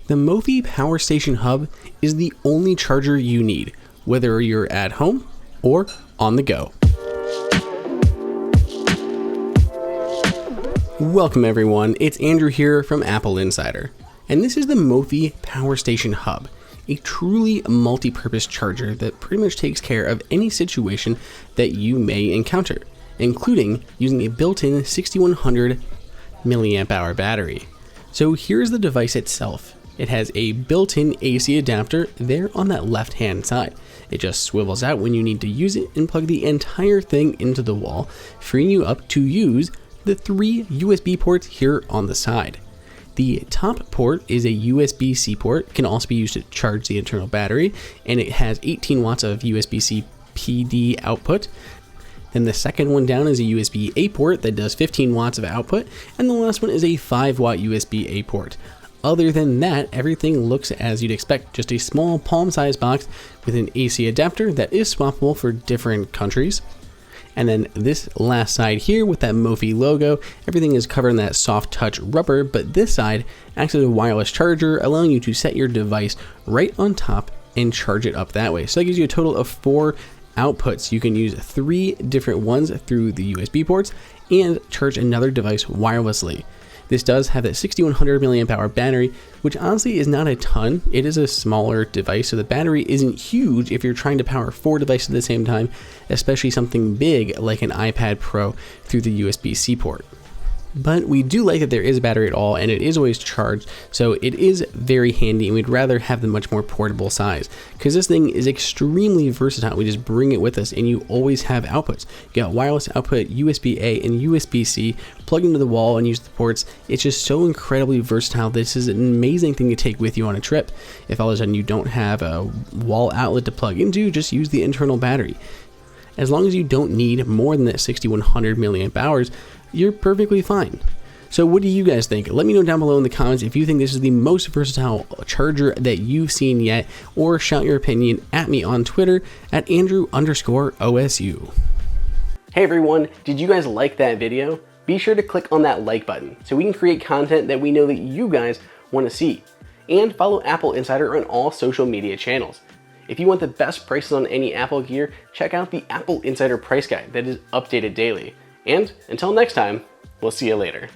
The Mophie Powerstation Hub is the only charger you need, whether you're at home or on the go. Welcome everyone, it's Andrew here from AppleInsider, and this is the Mophie Powerstation Hub, a truly multi-purpose charger that pretty much takes care of any situation that you may encounter, including using a built-in 6100 milliamp hour battery. So here's the device itself. It has a built-in AC adapter there on that left-hand side. It just swivels out when you need to use it and plug the entire thing into the wall, freeing you up to use the 3 USB ports here on the side. The top port is a USB-C port, can also be used to charge the internal battery, and it has 18 watts of USB-C PD output. Then the second one down is a USB-A port that does 15 watts of output, and the last one is a 5-watt USB-A port. Other than that, everything looks as you'd expect, just a small palm-sized box with an AC adapter that is swappable for different countries. And then this last side here with that Mophie logo, everything is covered in that soft touch rubber, but this side acts as a wireless charger, allowing you to set your device right on top and charge it up that way. So that gives you a total of 4 outputs. You can use 3 different ones through the USB ports and charge another device wirelessly. This does have that 6100 milliamp hour battery, which honestly is not a ton. It is a smaller device, so the battery isn't huge if you're trying to power 4 devices at the same time, especially something big like an iPad Pro through the USB-C port. But we do like that there is a battery at all, and it is always charged, so it is very handy, and we'd rather have the much more portable size, because this thing is extremely versatile. We just bring it with us, and you always have outputs. You got wireless output, USB-A and USB-C, plug into the wall and use the ports. It's just so incredibly versatile. This is an amazing thing to take with you on a trip. If all of a sudden you don't have a wall outlet to plug into, just use the internal battery. As long as you don't need more than that 6100 milliamp hours, you're perfectly fine. So what do you guys think? Let me know down below in the comments if you think this is the most versatile charger that you've seen yet, or shout your opinion at me on Twitter at Andrew_OSU. Hey everyone, did you guys like that video? Be sure to click on that like button so we can create content that we know that you guys want to see. And follow AppleInsider on all social media channels. If you want the best prices on any Apple gear, check out the AppleInsider price guide that is updated daily. And until next time, we'll see you later.